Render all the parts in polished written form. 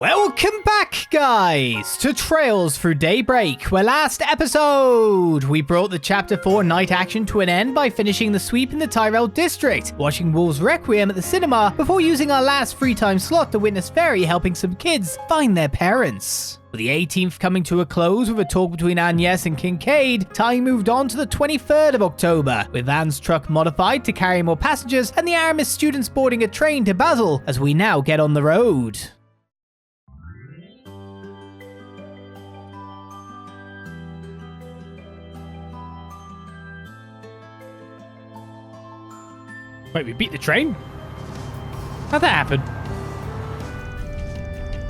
Welcome back, guys, to Trails Through Daybreak, where last episode we brought the Chapter 4 night action to an end by finishing the sweep in the Tyrell district, watching Wolves Requiem at the cinema before using our last free time slot to witness Fairy helping some kids find their parents. With the 18th coming to a close with a talk between Agnès and Kincaid, time moved on to the 23rd of October, with Van's truck modified to carry more passengers and the Aramis students boarding a train to Basel as we now get on the road. Wait, we beat the train? How'd that happen?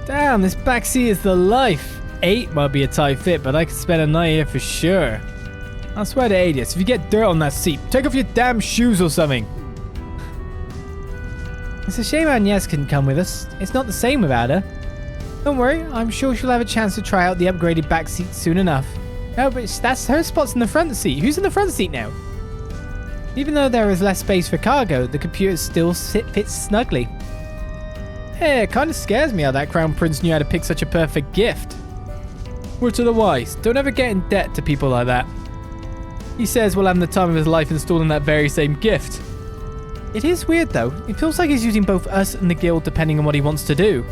Damn, this backseat is the life. 8 might be a tight fit, but I could spend a night here for sure. I swear to Adius, if you get dirt on that seat, take off your damn shoes or something. It's a shame Agnès couldn't come with us. It's not the same without her. Don't worry, I'm sure she'll have a chance to try out the upgraded backseat soon enough. No, but that's her spot's in the front seat. Who's in the front seat now? Even though there is less space for cargo, the computer still fits snugly. Hey, it kind of scares me how that Crown Prince knew how to pick such a perfect gift. Word to the wise, don't ever get in debt to people like that. He says we'll have the time of his life installing that very same gift. It is weird though, it feels like he's using both us and the guild depending on what he wants to do.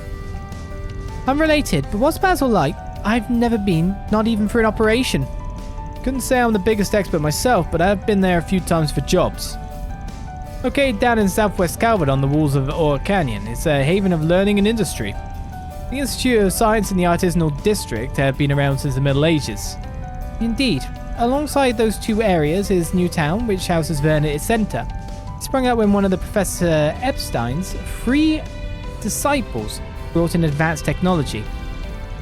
Unrelated, but what's Basel like? I've never been, not even for an operation. Couldn't say I'm the biggest expert myself, but I've been there a few times for jobs. Located down in southwest Calvard on the walls of Ore Canyon, it's a haven of learning and industry. The Institute of Science and the Artisanal District have been around since the Middle Ages. Indeed. Alongside those two areas is Newtown, which houses Verne at its centre. It sprung up when one of the Professor Epstein's 3 disciples brought in advanced technology.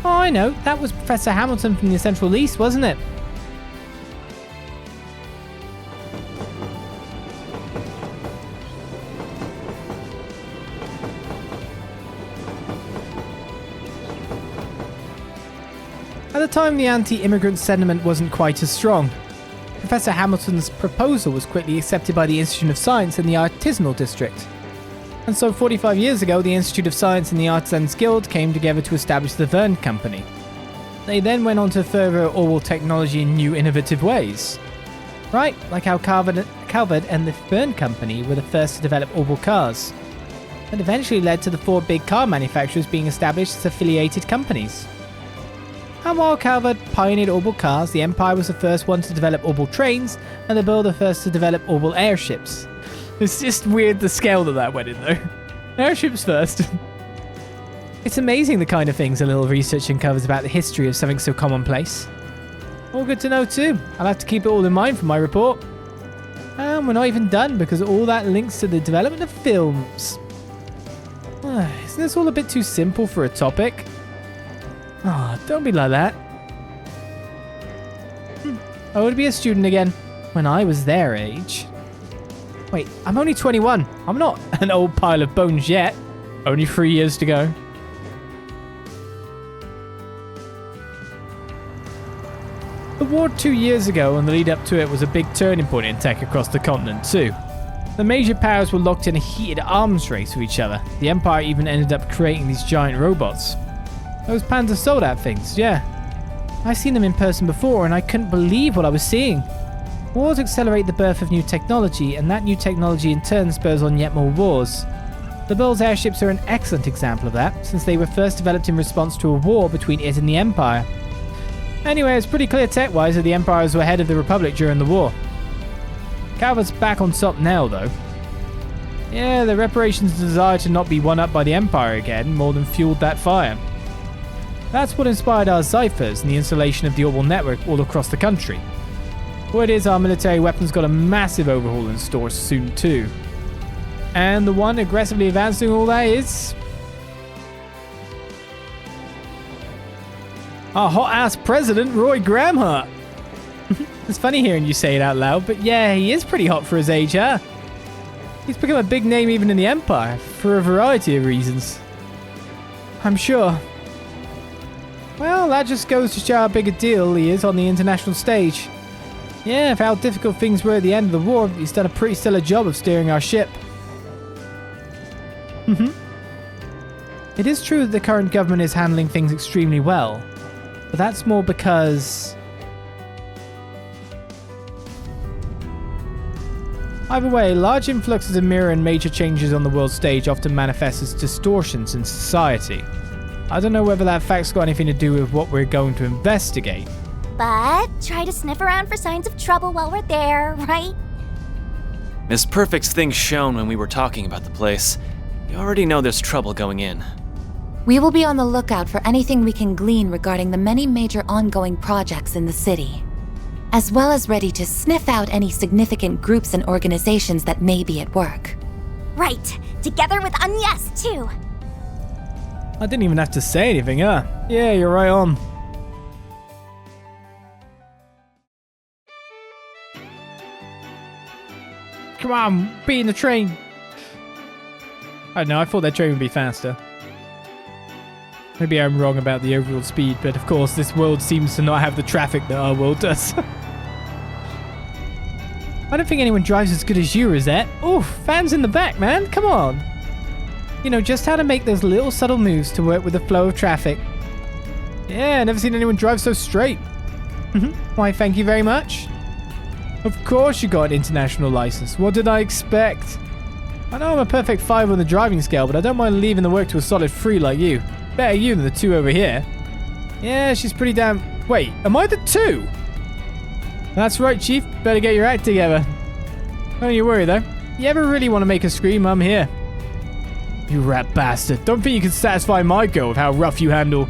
Oh, I know, that was Professor Hamilton from the Central East, wasn't it? At the time, the anti-immigrant sentiment wasn't quite as strong. Professor Hamilton's proposal was quickly accepted by the Institute of Science and the Artisanal District. And so 45 years ago, the Institute of Science and the Artisans Guild came together to establish the Verne Company. They then went on to further oral technology in new innovative ways. Right, like how Calvard and the Verne Company were the first to develop oval cars. That eventually led to the 4 big car manufacturers being established as affiliated companies. And while Calvard pioneered orbital cars, the Empire was the first one to develop orbital trains, and the Bill the first to develop orbital airships. It's just weird the scale that went in though. Airships first. It's amazing the kind of things a little research uncovers about the history of something so commonplace. All good to know too. I'll have to keep it all in mind for my report. And we're not even done because all that links to the development of films. Isn't this all a bit too simple for a topic? Oh, don't be like that. I would be a student again when I was their age. Wait, I'm only 21. I'm not an old pile of bones yet. Only 3 years to go. The war 2 years ago and the lead up to it was a big turning point in tech across the continent too. The major powers were locked in a heated arms race with each other. The Empire even ended up creating these giant robots. Those Panzer Soldat things, yeah. I've seen them in person before and I couldn't believe what I was seeing. Wars accelerate the birth of new technology, and that new technology in turn spurs on yet more wars. The Bill's airships are an excellent example of that, since they were first developed in response to a war between it and the Empire. Anyway, it's pretty clear tech-wise that the Empires were ahead of the Republic during the war. Calvard's back on top now, though. Yeah, the reparations' desire to not be one-up by the Empire again more than fueled that fire. That's what inspired our ciphers and the installation of the orbital network all across the country. Word is our military weapons got a massive overhaul in store soon too. And the one aggressively advancing all that is... our hot-ass president, Roy Gramhart. It's funny hearing you say it out loud, but yeah, he is pretty hot for his age, huh? He's become a big name even in the Empire, for a variety of reasons. I'm sure. Well, that just goes to show how big a deal he is on the international stage. Yeah, for how difficult things were at the end of the war, he's done a pretty stellar job of steering our ship. It is true that the current government is handling things extremely well, but that's more because... Either way, large influxes of mirror and major changes on the world stage often manifest as distortions in society. I don't know whether that fact's got anything to do with what we're going to investigate. But try to sniff around for signs of trouble while we're there, right? Miss Perfect's things shown when we were talking about the place. You already know there's trouble going in. We will be on the lookout for anything we can glean regarding the many major ongoing projects in the city, as well as ready to sniff out any significant groups and organizations that may be at work. Right, together with Agnès, too. I didn't even have to say anything, huh? Yeah, you're right on. Come on, be in the train. I don't know, I thought that train would be faster. Maybe I'm wrong about the overall speed, but of course this world seems to not have the traffic that our world does. I don't think anyone drives as good as you, Rosette. Oof, fans in the back, man, come on. You know just how to make those little subtle moves to work with the flow of traffic. Yeah, never seen anyone drive so straight. Why, thank you very much. Of course you got an international license. What did I expect? I know I'm a perfect 5 on the driving scale, but I don't mind leaving the work to a solid 3 like you. Better you than the 2 over here. Yeah, she's pretty damn... Wait, am I the 2? That's right, Chief. Better get your act together. Don't you worry, though. You ever really want to make a scream, I'm here. You rat bastard. Don't think you can satisfy my girl with how rough you handle.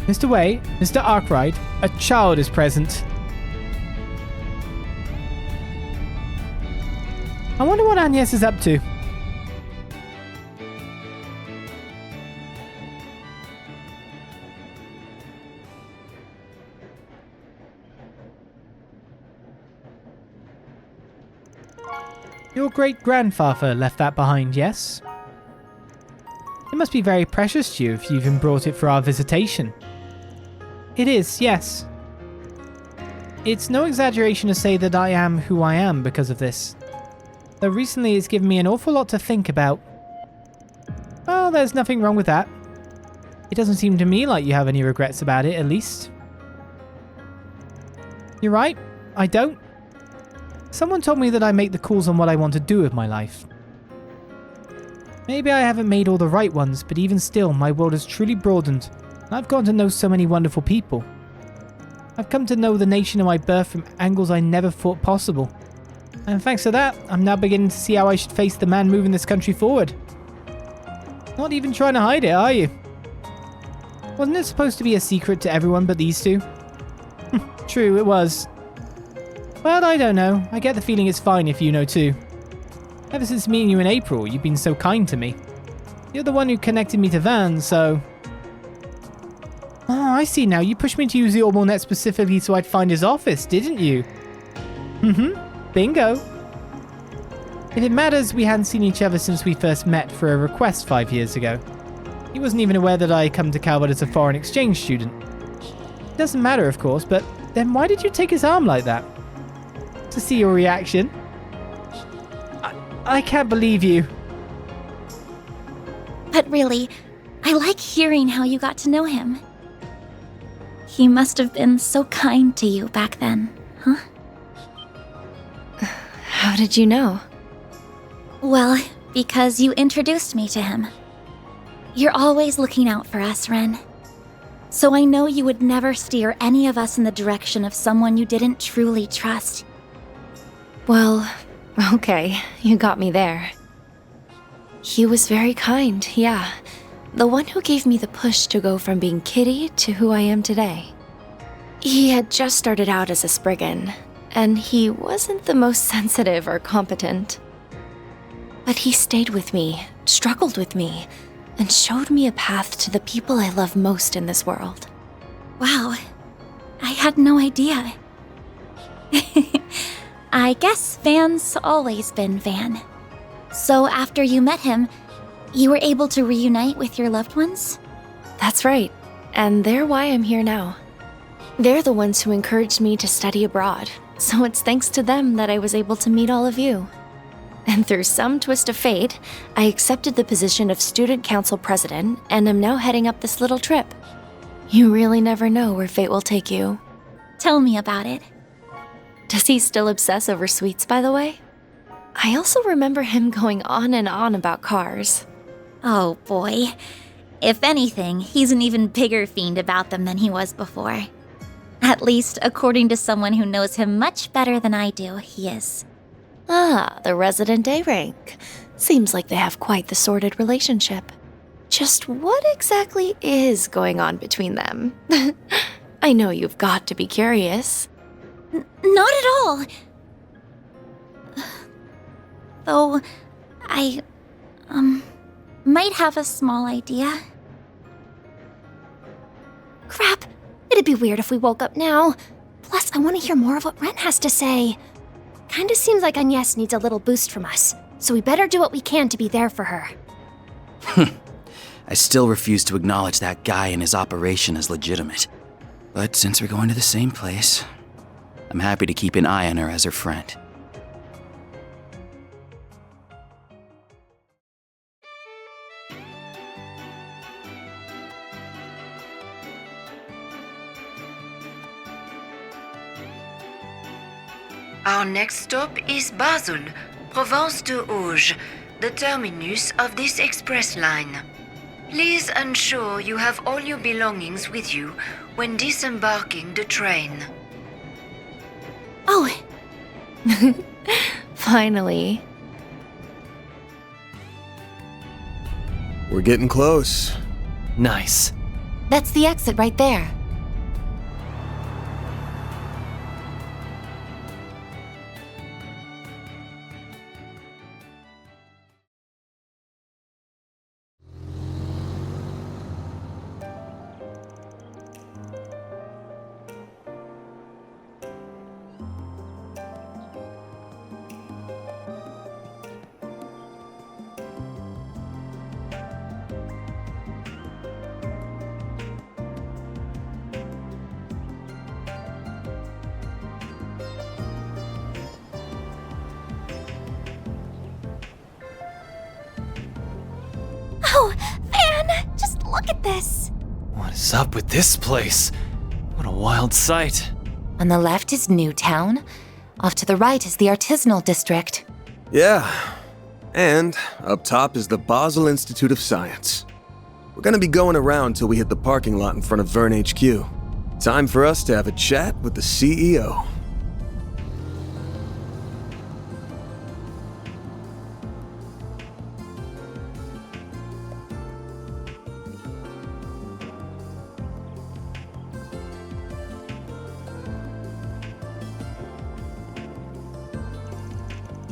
Mr. Way, Mr. Arkride, a child is present. I wonder what Agnès is up to. Your great-grandfather left that behind, yes? It must be very precious to you if you even brought it for our visitation. It is, yes. It's no exaggeration to say that I am who I am because of this. Though recently it's given me an awful lot to think about. Well, there's nothing wrong with that. It doesn't seem to me like you have any regrets about it, at least. You're right, I don't. Someone told me that I make the calls on what I want to do with my life. Maybe I haven't made all the right ones, but even still, my world has truly broadened, and I've gotten to know so many wonderful people. I've come to know the nation of my birth from angles I never thought possible. And thanks to that, I'm now beginning to see how I should face the man moving this country forward. Not even trying to hide it, are you? Wasn't it supposed to be a secret to everyone but these two? True, it was. Well, I don't know. I get the feeling it's fine if you know too. Ever since meeting you in April, you've been so kind to me. You're the one who connected me to Verne, so... Oh, I see now. You pushed me to use the Orbital Net specifically so I'd find his office, didn't you? Bingo. If it matters, we hadn't seen each other since we first met for a request 5 years ago. He wasn't even aware that I had come to Calvard as a foreign exchange student. It doesn't matter, of course, but then why did you take his arm like that? To see your reaction. I can't believe you. But really, I like hearing how you got to know him. He must have been so kind to you back then, huh? How did you know? Well, because you introduced me to him. You're always looking out for us, Renne. So I know you would never steer any of us in the direction of someone you didn't truly trust. Well, okay, you got me there. He was very kind, yeah. The one who gave me the push to go from being Kitty to who I am today. He had just started out as a Spriggan, and he wasn't the most sensitive or competent. But he stayed with me, struggled with me, and showed me a path to the people I love most in this world. Wow, I had no idea. I guess Van's always been Van. So after you met him, you were able to reunite with your loved ones? That's right, and they're why I'm here now. They're the ones who encouraged me to study abroad, so it's thanks to them that I was able to meet all of you. And through some twist of fate, I accepted the position of student council president and am now heading up this little trip. You really never know where fate will take you. Tell me about it. Does he still obsess over sweets, by the way? I also remember him going on and on about cars. Oh boy. If anything, he's an even bigger fiend about them than he was before. At least, according to someone who knows him much better than I do, he is. Ah, the resident A rank. Seems like they have quite the sordid relationship. Just what exactly is going on between them? I know you've got to be curious. Not at all. Though, I, might have a small idea. Crap. It'd be weird if we woke up now. Plus, I want to hear more of what Renne has to say. Kinda seems like Agnès needs a little boost from us, so we better do what we can to be there for her. I still refuse to acknowledge that guy and his operation as legitimate. But since we're going to the same place, I'm happy to keep an eye on her as her friend. Our next stop is Basel, Province de Auge, the terminus of this express line. Please ensure you have all your belongings with you when disembarking the train. Oh, Finally. We're getting close. Nice. that's the exit right there. Oh, Verne, just look at this. What is up with this place? What a wild sight. On the left is Newtown. Off to the right is the artisanal district. Yeah. And up top is the Basel Institute of Science. We're gonna be going around till we hit the parking lot in front of Verne HQ. Time for us to have a chat with the CEO.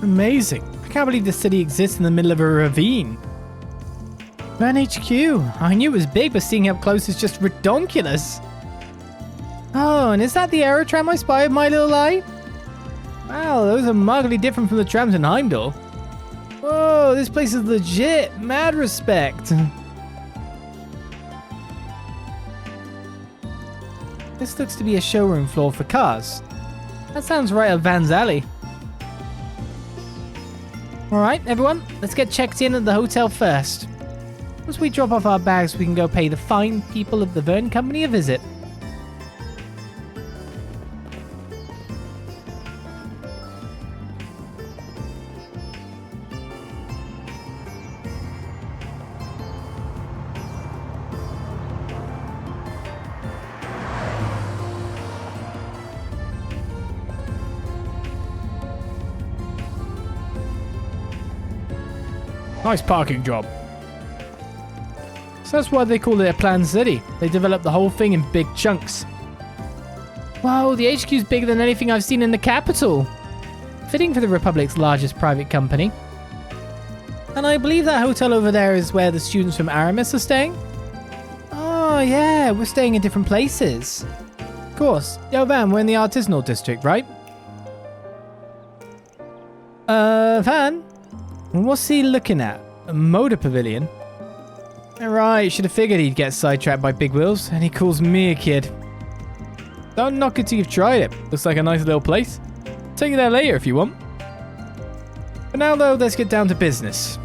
Amazing. I can't believe this city exists in the middle of a ravine. Verne HQ. I knew it was big, but seeing it up close is just redonkulous. Oh, and is that the aerotram I spy with my little eye? Wow, those are markedly different from the trams in Heimdall. Whoa, this place is legit. Mad respect. This looks to be a showroom floor for cars. That sounds right up Van's alley. Alright, everyone, let's get checked in at the hotel first. Once we drop off our bags, we can go pay the fine people of the Verne Company a visit. Nice parking job. So that's why they call it a planned city. They develop the whole thing in big chunks. Whoa, the HQ's bigger than anything I've seen in the capital. Fitting for the Republic's largest private company. And I believe that hotel over there is where the students from Aramis are staying. Oh yeah, we're staying in different places. Of course. Yo Van, we're in the artisanal district, right? Van? What's he looking at? A motor pavilion? Right, should have figured he'd get sidetracked by big wheels, and he calls me a kid. Don't knock it till you've tried it. Looks like a nice little place. Take you there later if you want. For now, though, let's get down to business.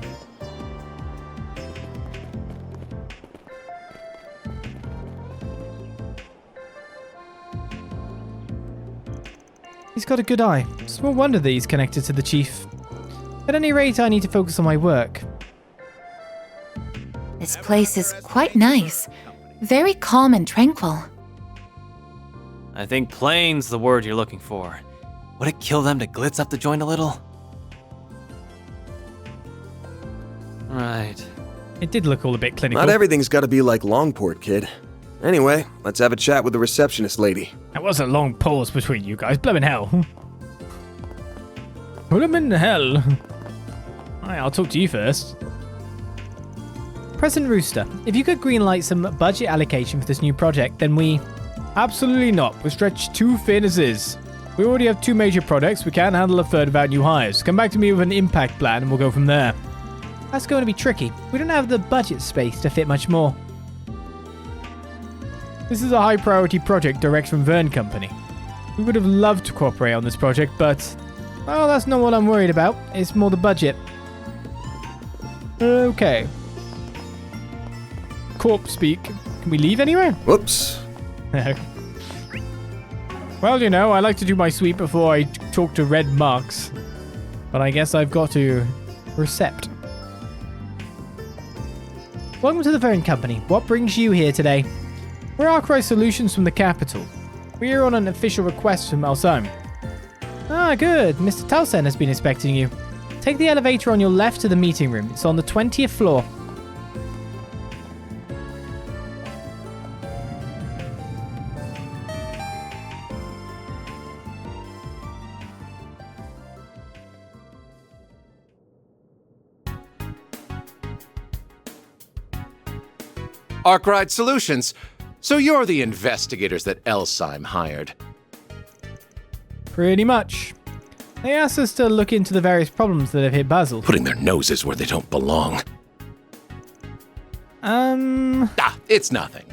He's got a good eye. Small wonder that he's connected to the chief. At any rate, I need to focus on my work. This place is quite nice. Very calm and tranquil. I think plain's the word you're looking for. Would it kill them to glitz up the joint a little? Right. It did look all a bit clinical. Not everything's gotta be like Longport, kid. Anyway, let's have a chat with the receptionist lady. That was a long pause between you guys. Bloomin' hell. Bloomin' hell. Alright, I'll talk to you first. President Rooster, if you could greenlight some budget allocation for this new project, then we... Absolutely not. We're stretched too thin as is. We already have 2 major projects. We can't handle a third without new hires. Come back to me with an impact plan and we'll go from there. That's going to be tricky. We don't have the budget space to fit much more. This is a high priority project direct from Verne Company. We would have loved to cooperate on this project, but... Well, that's not what I'm worried about. It's more the budget. Okay. Corp speak. Can we leave anywhere? Whoops. Well, you know, I like to do my sweep before I talk to red marks. But I guess I've got to recept. Welcome to the Verne Company. What brings you here today? We're Arkride Solutions from the capital. We're on an official request from Alzheimer. Ah, good. Mr. Towson has been expecting you. Take the elevator on your left to the meeting room. It's on the 20th floor. Arkride Solutions. So you're the investigators that Elsheim hired. Pretty much. They asked us to look into the various problems that have hit Basel. Putting their noses where they don't belong. It's nothing.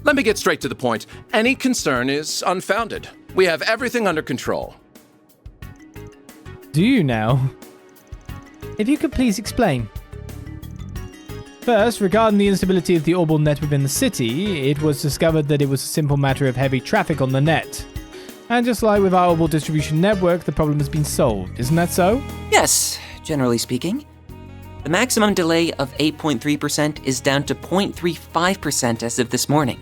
Let me get straight to the point. Any concern is unfounded. We have everything under control. Do you now? If you could please explain. First, regarding the instability of the orbital net within the city, it was discovered that it was a simple matter of heavy traffic on the net. And just like with our orbital distribution network, the problem has been solved. Isn't that so? Yes, generally speaking. The maximum delay of 8.3% is down to 0.35% as of this morning.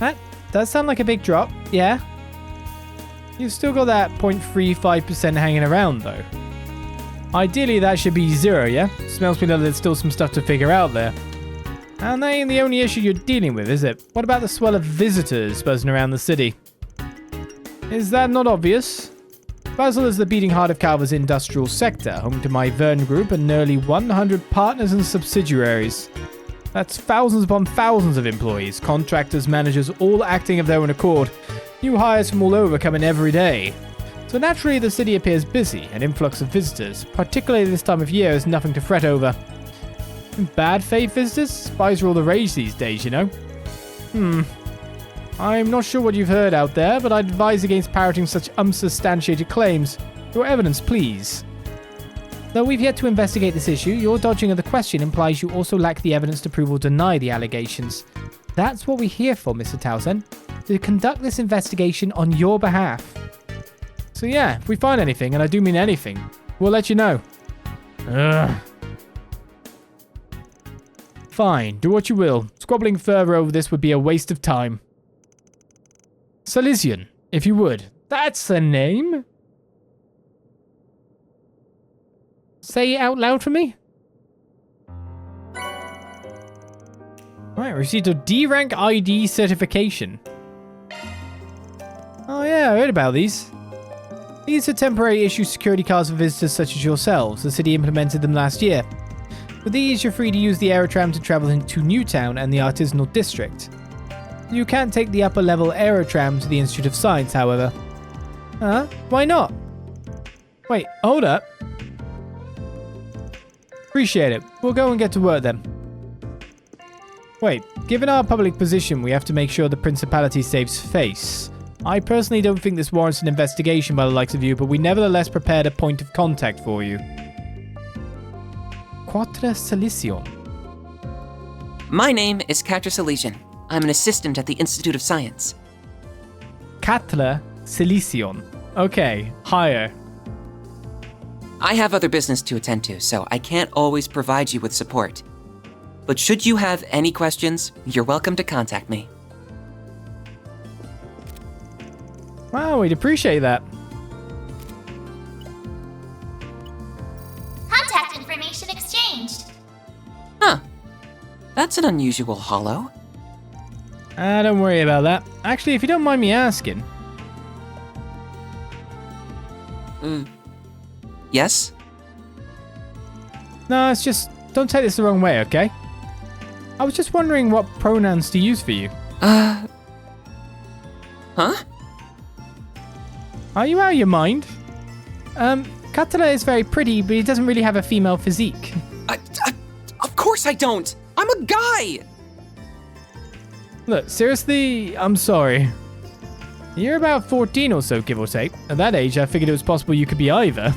That does sound like a big drop, yeah. You've still got that 0.35% hanging around, though. Ideally, that should be 0, yeah? Smells me like there's still some stuff to figure out there. And that ain't the only issue you're dealing with, is it? What about the swell of visitors buzzing around the city? Is that not obvious? Basel is the beating heart of Calvard's industrial sector, home to my Verne Group and nearly 100 partners and subsidiaries. That's thousands upon thousands of employees, contractors, managers, all acting of their own accord. New hires from all over come in every day. So naturally, the city appears busy. An influx of visitors, particularly this time of year, is nothing to fret over. Bad faith visitors? Spies are all the rage these days, you know. I'm not sure what you've heard out there, but I'd advise against parroting such unsubstantiated claims. Your evidence, please. Though we've yet to investigate this issue, your dodging of the question implies you also lack the evidence to prove or deny the allegations. That's what we're here for, Mr. Towson, to conduct this investigation on your behalf. So yeah, if we find anything, and I do mean anything, we'll let you know. Ugh. Fine, do what you will. Squabbling further over this would be a waste of time. Salesian, if you would. That's a name? Say it out loud for me. Right, received a D-rank ID certification. Oh yeah, I heard about these. These are temporary issue security cards for visitors such as yourselves. The city implemented them last year. With these, you're free to use the aerotram to travel into Newtown and the Artisanal District. You can't take the upper-level aerotram to the Institute of Science, however. Huh? Why not? Wait, hold up. Appreciate it. We'll go and get to work then. Wait, given our public position, we have to make sure the Principality saves face. I personally don't think this warrants an investigation by the likes of you, but we nevertheless prepared a point of contact for you. Quatre Solution. My name is Quatre Solution. I'm an assistant at the Institute of Science. Quatre Solution. Okay, higher. I have other business to attend to, so I can't always provide you with support. But should you have any questions, you're welcome to contact me. Wow, we'd appreciate that. Contact information exchanged. Huh. That's an unusual holo. Don't worry about that. Actually, if you don't mind me asking. Yes? No, it's just, don't take this the wrong way, okay? I was just wondering what pronouns to use for you. Huh? Are you out of your mind? Quatre is very pretty, but he doesn't really have a female physique. Of course I don't! I'm a guy! Look, seriously, I'm sorry. You're about 14 or so, give or take. At that age, I figured it was possible you could be either.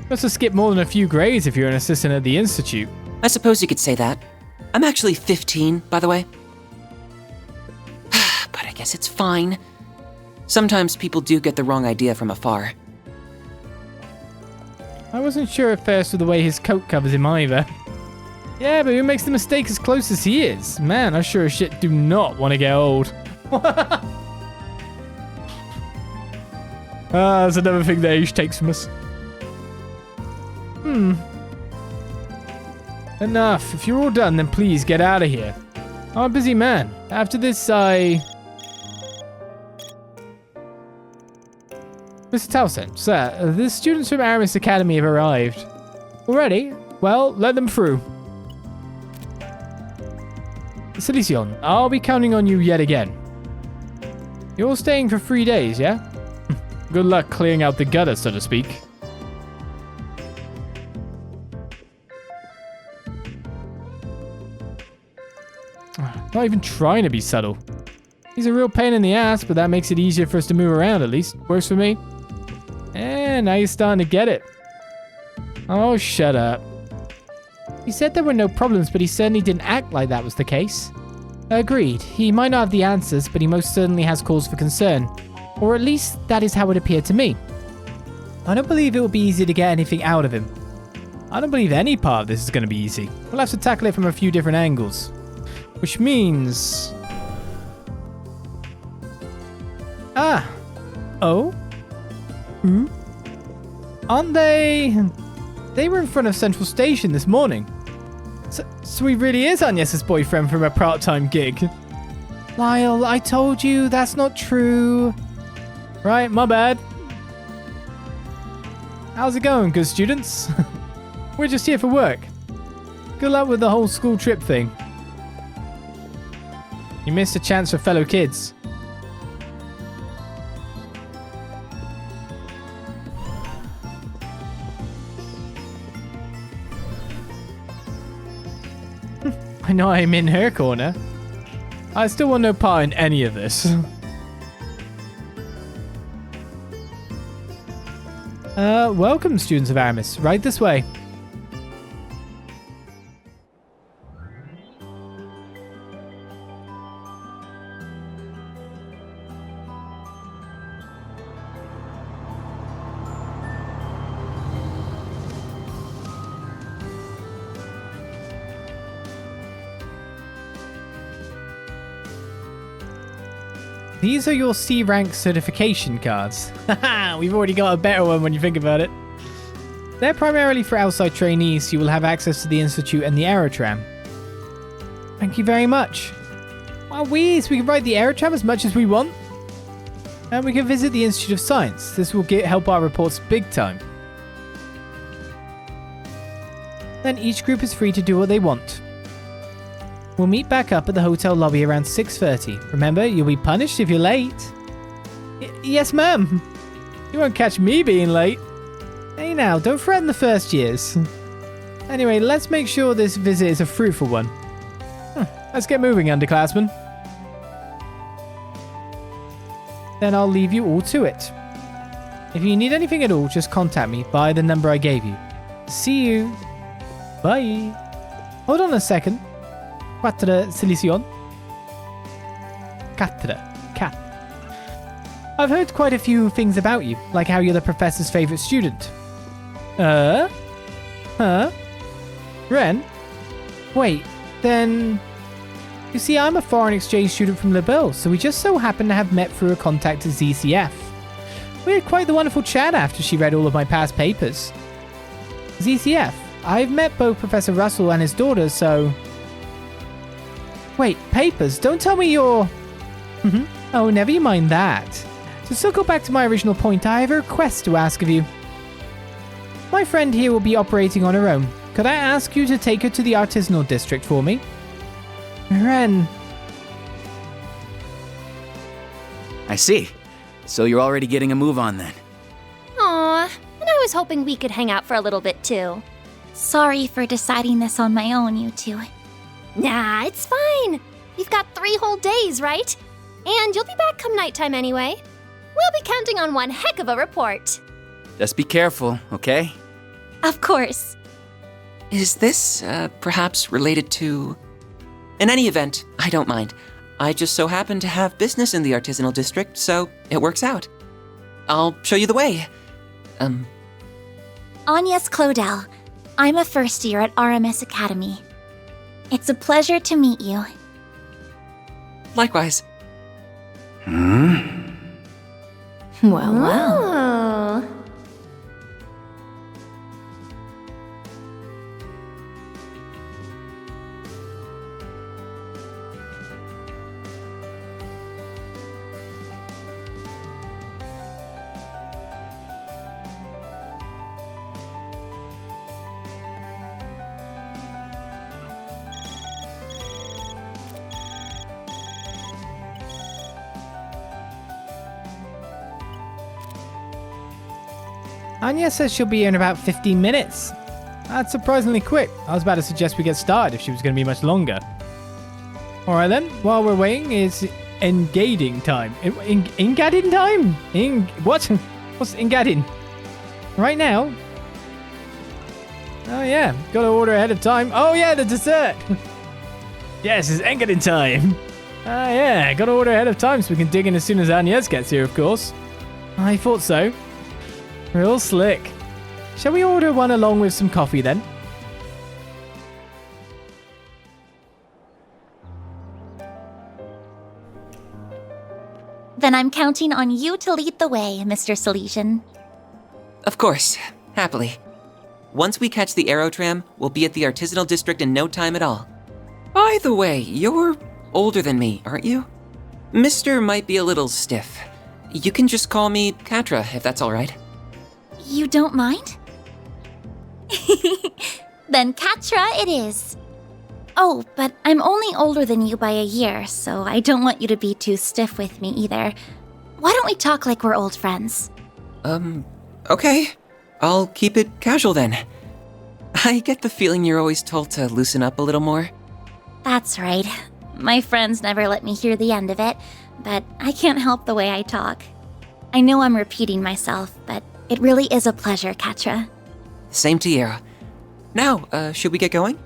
Must have skipped more than a few grades if you're an assistant at the Institute. I suppose you could say that. I'm actually 15, by the way. But I guess it's fine. Sometimes people do get the wrong idea from afar. I wasn't sure at first with the way his coat covers him either. Yeah, but who makes the mistake as close as he is? Man, I sure as shit do not want to get old. That's another thing that age takes from us. Enough. If you're all done, then please get out of here. I'm a busy man. After this, Mr. Towson, sir, the students from Aramis Academy have arrived. Already? Well, let them through. Solution, I'll be counting on you yet again. You're all staying for 3 days, yeah? Good luck clearing out the gutter, so to speak. Not even trying to be subtle. He's a real pain in the ass, but that makes it easier for us to move around at least. Works for me. And now you're starting to get it. Oh, shut up. He said there were no problems, but he certainly didn't act like that was the case. Agreed. He might not have the answers, but he most certainly has cause for concern. Or at least, that is how it appeared to me. I don't believe it will be easy to get anything out of him. I don't believe any part of this is going to be easy. We'll have to tackle it from a few different angles. Which means... Oh? Who? Aren't they... They were in front of Central Station this morning. So he really is Agnès' boyfriend from a part-time gig. Lyle, I told you that's not true. Right, my bad. How's it going, good students? We're just here for work. Good luck with the whole school trip thing. You missed a chance for fellow kids. I know I'm in her corner. I still want no part in any of this. Welcome, students of Aramis. Right this way. These are your C rank certification cards. Haha, we've already got a better one when you think about it. They're primarily for outside trainees, so you will have access to the Institute and the Aerotram. Thank you very much. Wow, we can ride the Aerotram as much as we want. And we can visit the Institute of Science. This will help our reports big time. Then each group is free to do what they want. We'll meet back up at the hotel lobby around 6:30. Remember, you'll be punished if you're late. Yes, ma'am. You won't catch me being late. Hey now, don't threaten the first years. Anyway, let's make sure this visit is a fruitful one. Let's get moving, underclassmen. then I'll leave you all to it. If you need anything at all, just contact me by the number I gave you. See you. Bye. Hold on a second. Quatre solution. Quatre. Cat. I've heard quite a few things about you, like how you're the professor's favorite student. Huh? Renne? Wait, then... You see, I'm a foreign exchange student from Basel, so we just so happen to have met through a contact at ZCF. We had quite the wonderful chat after she read all of my past papers. ZCF? I've met both Professor Russell and his daughter, so... Wait, papers? Don't tell me you're... Oh, never you mind that. To circle back to my original point, I have a request to ask of you. My friend here will be operating on her own. Could I ask you to take her to the artisanal district for me? Renne. I see. So you're already getting a move on then. Aw, and I was hoping we could hang out for a little bit too. Sorry for deciding this on my own, you two. Nah, it's fine. We've got 3 whole days, right? And you'll be back come nighttime anyway. We'll be counting on one heck of a report. Just be careful, okay? Of course. Is this, perhaps related to... In any event, I don't mind. I just so happen to have business in the artisanal district, so it works out. I'll show you the way. Agnès Claudel. I'm a first year at Aramis Academy. It's a pleasure to meet you. Likewise. Well. Oh. Agnès says she'll be here in about 15 minutes. That's surprisingly quick. I was about to suggest we get started if she was going to be much longer. Alright then, while we're waiting, it's engading time. Engading time? What? What's engading? Right now? Oh yeah, gotta order ahead of time. Oh yeah, the dessert! Yes, it's engading time. Ah yeah, gotta order ahead of time so we can dig in as soon as Agnès gets here, of course. I thought so. Real slick. Shall we order one along with some coffee then? Then I'm counting on you to lead the way, Mr. Salesian. Of course, happily. Once we catch the Aerotram, we'll be at the artisanal district in no time at all. By the way, you're older than me, aren't you? Mister might be a little stiff. You can just call me Quatre, if that's all right. You don't mind? Then Quatre it is. Oh, but I'm only older than you by a year, so I don't want you to be too stiff with me either. Why don't we talk like we're old friends? Okay. I'll keep it casual then. I get the feeling you're always told to loosen up a little more. That's right. My friends never let me hear the end of it, but I can't help the way I talk. I know I'm repeating myself, but it really is a pleasure, Quatre. Same to you. Now, should we get going?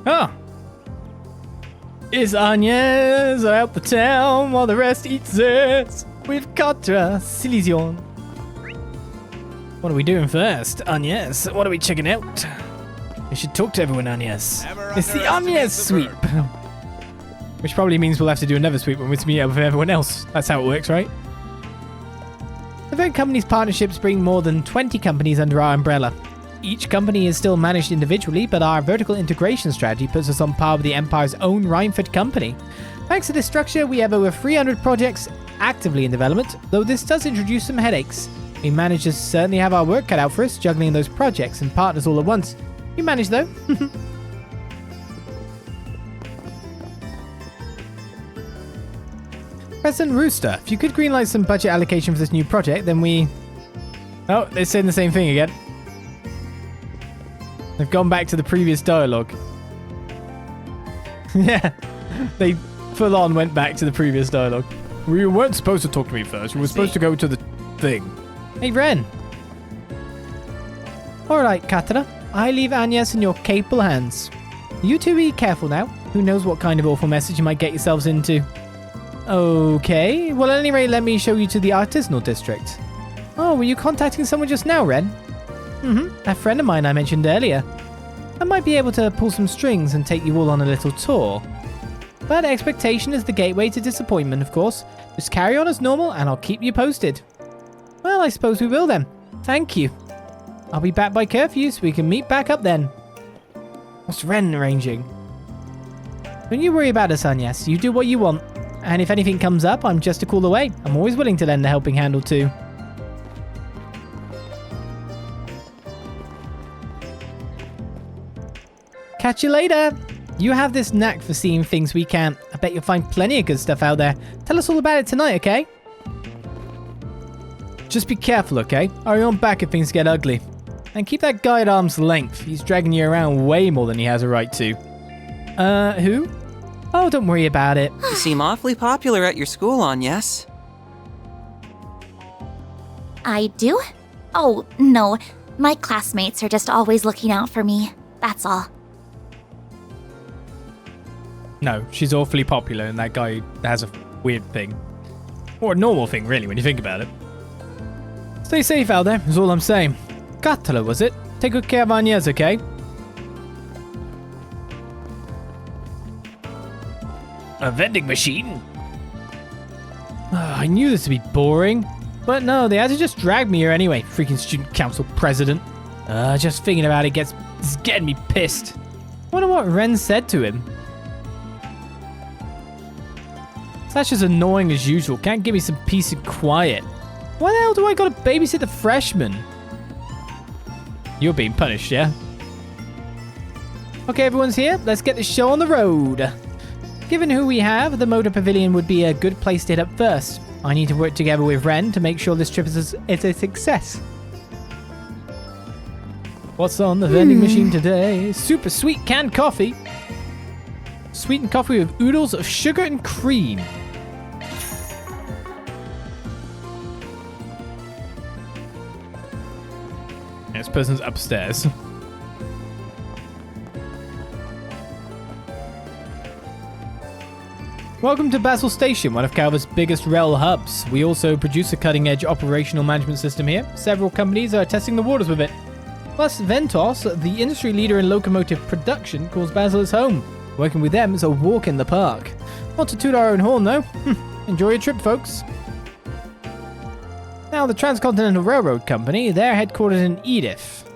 Oh. Is Agnès out the town while the rest eat desserts with Quatre Solution? What are we doing first, Agnès? What are we checking out? We should talk to everyone, Agnès. It's the Agnès sweep. Which probably means we'll have to do another sweep when we meet up with everyone else. That's how it works, right? The Verne company's partnerships bring more than 20 companies under our umbrella. Each company is still managed individually, but our vertical integration strategy puts us on par with the Empire's own Rhineford company. Thanks to this structure, we have over 300 projects actively in development, though this does introduce some headaches. We managers certainly have our work cut out for us, juggling those projects and partners all at once. You manage, though. President Rooster, if you could greenlight some budget allocation for this new project, then we... Oh, they're saying the same thing again. They've gone back to the previous dialogue. Yeah, they full on went back to the previous dialogue. We weren't supposed to talk to me first. We were supposed to go to the thing. Hey, Renne. Alright, Quatre. I leave Agnès in your capable hands. You two be careful now. Who knows what kind of awful message you might get yourselves into. Okay. Well, at any rate, let me show you to the artisanal district. Oh, were you contacting someone just now, Renne? A friend of mine I mentioned earlier. I might be able to pull some strings and take you all on a little tour. But expectation is the gateway to disappointment, of course. Just carry on as normal and I'll keep you posted. Well, I suppose we will then. Thank you. I'll be back by curfew so we can meet back up then. What's Renne arranging? Don't you worry about us, Agnès. You do what you want. And if anything comes up, I'm just a call away. I'm always willing to lend a helping hand or two. Catch you later. You have this knack for seeing things we can't. I bet you'll find plenty of good stuff out there. Tell us all about it tonight, okay? Just be careful, okay? Hurry on back if things get ugly. And keep that guy at arm's length. He's dragging you around way more than he has a right to. Who? Oh, don't worry about it. You seem awfully popular at your school, Agnès. I do? Oh, no. My classmates are just always looking out for me. That's all. No, she's awfully popular and that guy has a weird thing. Or a normal thing, really, when you think about it. Stay safe out there, is all I'm saying. Quatre, was it? Take good care of Agnès, okay? A vending machine? I knew this would be boring. But no, they had to just drag me here anyway. Freaking student council president. Just thinking about it's getting me pissed. Wonder what Renne said to him. That's just annoying as usual. Can't give me some peace and quiet. Why the hell do I gotta babysit the freshman? You're being punished, yeah? Okay, everyone's here. Let's get the show on the road. Given who we have, the motor pavilion would be a good place to hit up first. I need to work together with Renne to make sure this trip is a success. What's on the vending machine today? Super sweet canned coffee. Sweetened coffee with oodles of sugar and cream. This person's upstairs. Welcome to Basel Station, one of Calvard's biggest rail hubs. We also produce a cutting-edge operational management system here. Several companies are testing the waters with it. Plus, Ventos, the industry leader in locomotive production, calls Basel his home. Working with them is a walk in the park. Not to toot our own horn, though. Enjoy your trip, folks. Now, the Transcontinental Railroad Company, they're headquartered in Edith.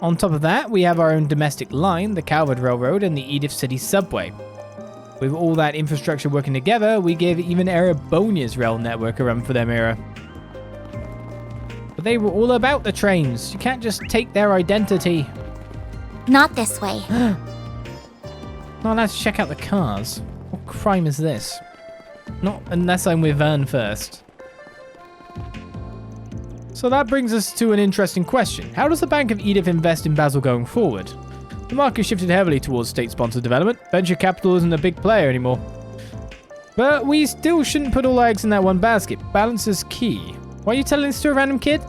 On top of that, we have our own domestic line, the Calvard Railroad, and the Edith City Subway. With all that infrastructure working together, we gave even Erebonia's rail network a run for their era. But they were all about the trains. You can't just take their identity. Not this way. Not allowed to check out the cars. What crime is this? Not unless I'm with Verne first. So that brings us to an interesting question. How does the Bank of Edith invest in Basel going forward? The market shifted heavily towards state-sponsored development. Venture capital isn't a big player anymore. But we still shouldn't put all our eggs in that one basket. Balance is key. Why are you telling this to a random kid?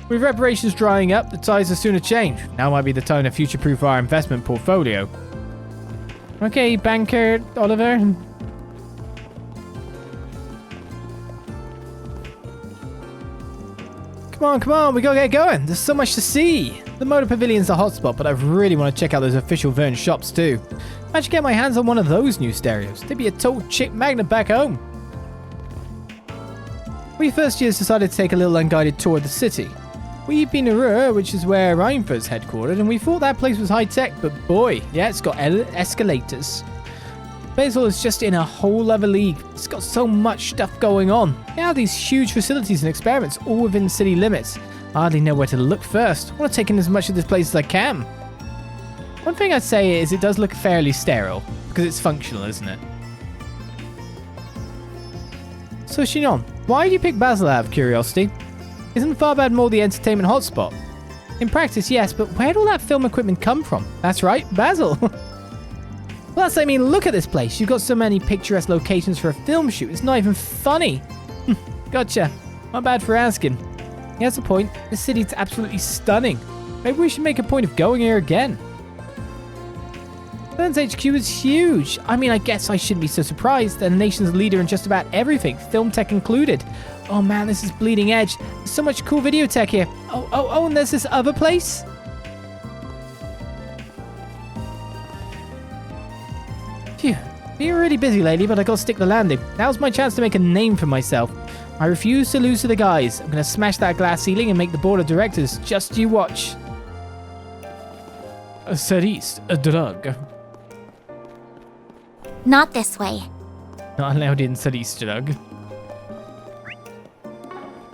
With reparations drying up, the tides are soon to change. Now might be the time to future-proof our investment portfolio. Okay, banker Oliver. Come on, we gotta get going. There's so much to see. The Motor Pavilion's the hotspot, but I really want to check out those official Verne shops too. I should get my hands on one of those new stereos. They'd be a total chick magnet back home. We first years decided to take a little unguided tour of the city. We've been to Ruhr, which is where Rheinfurt's headquartered, and we thought that place was high-tech, but boy, yeah, it's got escalators. Basel is just in a whole other league. It's got so much stuff going on. They have these huge facilities and experiments all within city limits. I hardly know where to look first. I want to take in as much of this place as I can. One thing I'd say is it does look fairly sterile, because it's functional, isn't it? So Shinon, why did you pick Basel out of curiosity? Isn't Farbad more the entertainment hotspot? In practice, yes, but where'd all that film equipment come from? That's right, Basel. Plus, I mean, look at this place. You've got so many picturesque locations for a film shoot. It's not even funny. Gotcha. Not bad for asking. He has a point. This city's absolutely stunning. Maybe we should make a point of going here again. Verne's HQ is huge. I mean, I guess I shouldn't be so surprised. They're the nation's leader in just about everything, film tech included. Oh man, this is bleeding edge. There's so much cool video tech here. Oh, and there's this other place? Phew. Being really busy lately, but I gotta stick the landing. Now's my chance to make a name for myself. I refuse to lose to the guys. I'm gonna smash that glass ceiling and make the board of directors. Just you watch. Cerise, a drug. Not this way. Not allowed in Cerise, drug.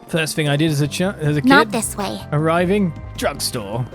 First thing I did as a kid. Not this way. Arriving, drugstore.